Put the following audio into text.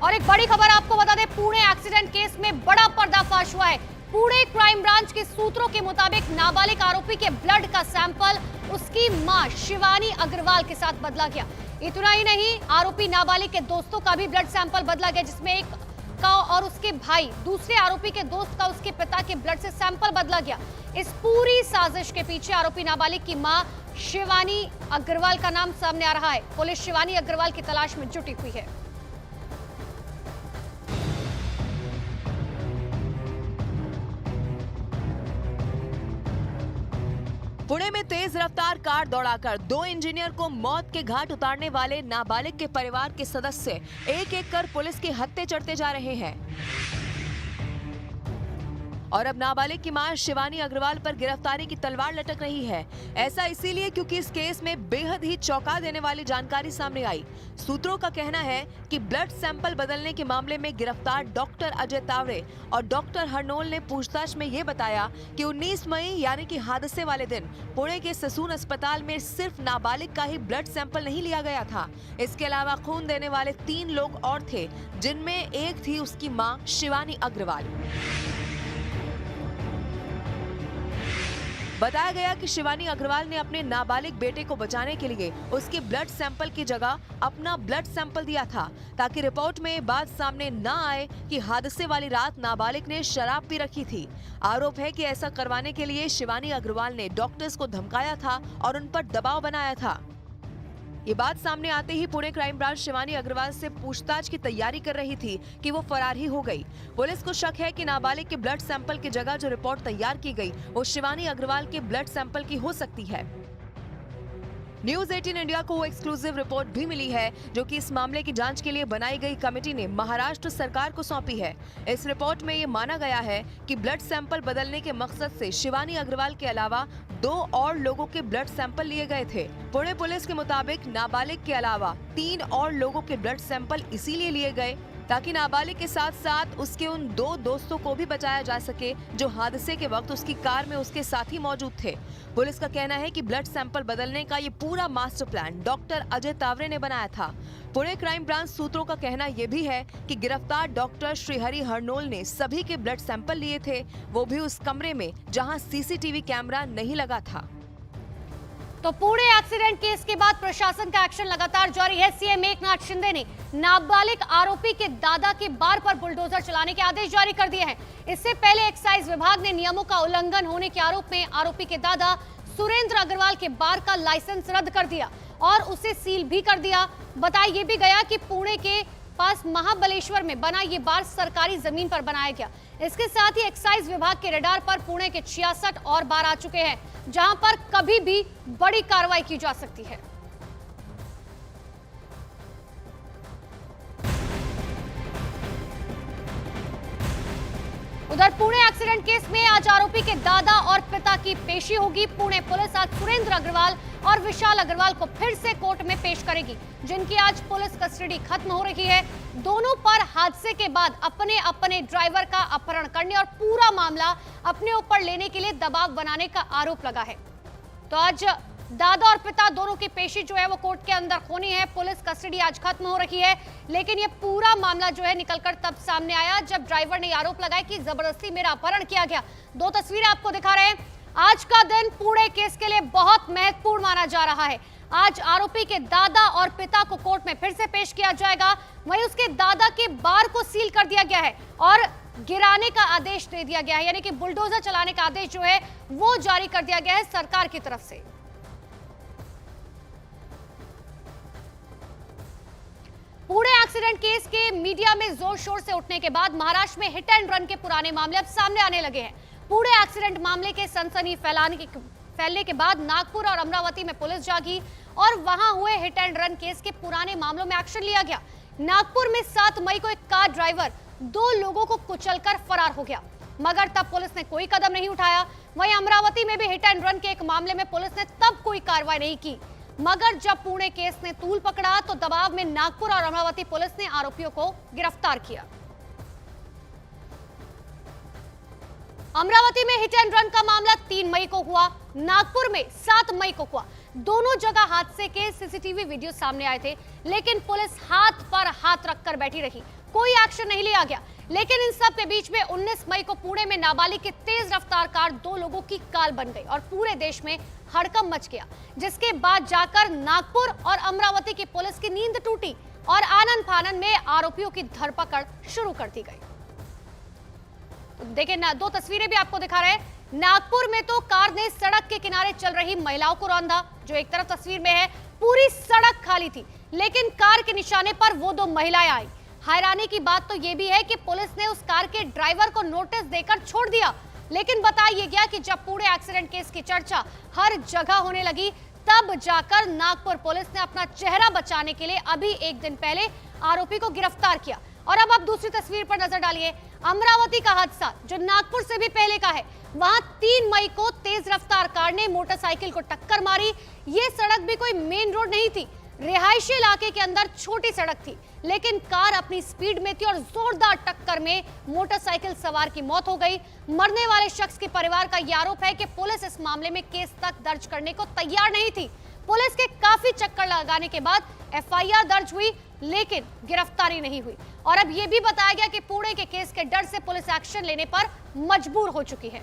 और एक बड़ी खबर आपको बता दें, पुणे एक्सीडेंट केस में बड़ा पर्दाफाश हुआ है। पुणे क्राइम ब्रांच के सूत्रों के मुताबिक नाबालिग आरोपी के ब्लड का सैंपल उसकी मां शिवानी अग्रवाल के साथ बदला गया। इतना ही नहीं, आरोपी नाबालिग के दोस्तों का भी ब्लड सैंपल बदला गया, जिसमें एक का और उसके भाई, दूसरे आरोपी के दोस्त का उसके पिता के ब्लड से सैंपल बदला गया। इस पूरी साजिश के पीछे आरोपी नाबालिग की मां शिवानी अग्रवाल का नाम सामने आ रहा है। पुलिस शिवानी अग्रवाल की तलाश में जुटी हुई है। पुणे में तेज रफ्तार कार दौड़ाकर 2 इंजीनियर को मौत के घाट उतारने वाले नाबालिग के परिवार के सदस्य एक एक कर पुलिस के हत्थे चढ़ते जा रहे हैं और अब नाबालिग की मां शिवानी अग्रवाल पर गिरफ्तारी की तलवार लटक रही है। ऐसा इसीलिए क्योंकि इस केस में बेहद ही चौंका देने वाली जानकारी सामने आई। सूत्रों का कहना है कि ब्लड सैंपल बदलने के मामले में गिरफ्तार डॉक्टर अजय तावरे और डॉक्टर हरनोल ने पूछताछ में ये बताया कि 19 मई यानी कि हादसे वाले दिन पुणे के ससून अस्पताल में सिर्फ नाबालिग का ही ब्लड सैंपल नहीं लिया गया था। इसके अलावा खून देने वाले 3 लोग और थे, जिनमें एक थी उसकी मां शिवानी अग्रवाल। बताया गया कि शिवानी अग्रवाल ने अपने नाबालिग बेटे को बचाने के लिए उसके ब्लड सैंपल की जगह अपना ब्लड सैंपल दिया था, ताकि रिपोर्ट में ये बात सामने न आए कि हादसे वाली रात नाबालिग ने शराब पी रखी थी। आरोप है कि ऐसा करवाने के लिए शिवानी अग्रवाल ने डॉक्टर्स को धमकाया था और उन पर दबाव बनाया था। ये बात सामने आते ही पुणे क्राइम ब्रांच शिवानी अग्रवाल से पूछताछ की तैयारी कर रही थी कि वो फरार ही हो गई। पुलिस को शक है कि नाबालिग के ब्लड सैंपल की जगह जो रिपोर्ट तैयार की गई वो शिवानी अग्रवाल के ब्लड सैंपल की हो सकती है। न्यूज 18 इंडिया को एक्सक्लूसिव रिपोर्ट भी मिली है, जो कि इस मामले की जांच के लिए बनाई गई कमेटी ने महाराष्ट्र सरकार को सौंपी है। इस रिपोर्ट में ये माना गया है कि ब्लड सैंपल बदलने के मकसद से शिवानी अग्रवाल के अलावा 2 और लोगों के ब्लड सैंपल लिए गए थे। पुणे पुलिस के मुताबिक नाबालिग के अलावा 3 और लोगों के ब्लड सैंपल इसीलिए लिए गए ताकि नाबालिग के साथ साथ उसके उन 2 दोस्तों को भी बचाया जा सके, जो हादसे के वक्त उसकी कार में उसके साथ ही मौजूद थे। पुलिस का कहना है कि ब्लड सैंपल बदलने का ये पूरा master plan doctor Ajay Taware ने बनाया था। पुणे क्राइम ब्रांच सूत्रों का कहना यह भी है कि गिरफ्तार डॉक्टर श्रीहरि हरनोल ने सभी के ब्लड सैंपल लिए थे, वो भी उस कमरे में जहां सीसीटीवी कैमरा नहीं लगा था। तो पुणे एक्सीडेंट केस के बाद प्रशासन का एक्शन लगातार जारी है। सीएम एकनाथ शिंदे ने नाबालिग आरोपी के दादा के बार पर बुलडोजर चलाने के आदेश जारी कर दिए हैं। इससे पहले एक्साइज विभाग ने नियमों का उल्लंघन होने के आरोप में आरोपी के दादा सुरेंद्र अग्रवाल के बार का लाइसेंस रद्द कर दिया और उसे सील भी कर दिया। बताया ये भी गया कि पुणे के पास महाबलेश्वर में बना ये बार सरकारी जमीन पर बनाया गया। इसके साथ ही एक्साइज विभाग के रडार पर पुणे के 66 और बार आ चुके हैं, जहां पर कभी भी बड़ी कार्रवाई की जा सकती है। उधर पुणे एक्सीडेंट केस में आज आरोपी के दादा और पिता की पेशी होगी। पुणे पुलिस आज सुरेंद्र अग्रवाल और विशाल अग्रवाल को फिर से कोर्ट में पेश करेगी, जिनकी आज पुलिस कस्टडी खत्म हो रही है। दोनों पर हादसे के बाद अपने अपने ड्राइवर का अपहरण करने और पूरा मामला अपने ऊपर लेने के लिए दबाव बनाने का आरोप लगा है। तो आज दादा और पिता दोनों की पेशी जो है वो कोर्ट के अंदर होनी है। पुलिस कस्टडी आज खत्म हो रही है, लेकिन ये पूरा मामला जो है निकलकर तब सामने आया जब ड्राइवर ने आरोप लगाया कि जबरदस्ती मेरा अपहरण किया गया। 2 तस्वीरें आपको दिखा रहे हैं। आज का दिन पुणे केस के लिए बहुत महत्वपूर्ण माना जा रहा है। आज आरोपी के दादा और पिता को कोर्ट में फिर से पेश किया जाएगा। वहीं उसके दादा के बार को सील कर दिया गया है और गिराने का आदेश दे दिया गया है, यानी कि बुलडोजर चलाने का आदेश जो है वो जारी कर दिया गया है सरकार की तरफ से। पुणे एक्सीडेंट केस के मीडिया में जोर शोर से उठने के बाद महाराष्ट्र में हिट एंड रन के पुराने मामले अब सामने आने लगे हैं। पुणे एक्सीडेंट मामले के सनसनी फैलने के बाद नागपुर और अमरावती में पुलिस जागी और वहां हुए हिट एंड रन केस के पुराने मामलों में एक्शन लिया गया। नागपुर में 7 मई को एक कार ड्राइवर 2 लोगों को कुचलकर फरार हो गया, मगर तब पुलिस ने कोई कदम नहीं उठाया। वहीं अमरावती में भी हिट एंड रन के एक मामले में पुलिस ने तब कोई कार्रवाई नहीं की, मगर जब पुणे केस ने तूल पकड़ा तो दबाव में नागपुर और अमरावती पुलिस ने आरोपियों को गिरफ्तार किया। अमरावती में हिट एंड रन का मामला 3 मई को हुआ, नागपुर में 7 मई को हुआ। दोनों जगह हादसे के सीसीटीवी वीडियो सामने आए थे, लेकिन पुलिस हाथ पर हाथ रखकर बैठी रही, कोई एक्शन नहीं लिया गया। लेकिन इन सब के बीच में 19 मई को पुणे में नाबालिग की तेज रफ्तार कार 2 लोगों की काल बन गई और पूरे देश में हड़कंप मच गया, जिसके बाद जाकर नागपुर और अमरावती की पुलिस की नींद टूटी और आनन फानन में आरोपियों की धरपकड़ शुरू कर दी गई। तो देखिए ना, 2 तस्वीरें भी आपको दिखा रहे हैं। नागपुर में तो कार ने सड़क के किनारे चल रही महिलाओं को रौंदा, जो एक तरफ तस्वीर में है। पूरी सड़क खाली थी, लेकिन कार के निशाने पर वो 2 महिलाएं आई। हैरानी की बात तो ये भी है कि पुलिस ने उस कार के ड्राइवर को नोटिस देकर छोड़ दिया, लेकिन बताया गया कि जब पूरे एक्सीडेंट केस की चर्चा हर जगह होने लगी, तब जाकर नागपुर पुलिस ने अपना चेहरा बचाने के लिए अभी एक दिन पहले आरोपी को गिरफ्तार किया। और अब आप दूसरी तस्वीर पर नजर डालिए। अमरावती का हादसा, जो नागपुर से भी पहले का है, वहां 3 मई को तेज रफ्तार कार ने मोटरसाइकिल को टक्कर मारी। ये सड़क भी कोई मेन रोड नहीं थी, रिहायशी इलाके के अंदर छोटी सड़क थी, लेकिन कार अपनी स्पीड में थी और जोरदार टक्कर में मोटरसाइकिल सवार की मौत हो गई। मरने वाले शख्स के परिवार का यह आरोप है कि पुलिस इस मामले में केस तक दर्ज करने को तैयार नहीं थी। पुलिस के काफी चक्कर लगाने के बाद एफआईआर दर्ज हुई, लेकिन गिरफ्तारी नहीं हुई। और अब यह भी बताया गया कि पुणे के केस के डर से पुलिस एक्शन लेने पर मजबूर हो चुकी है।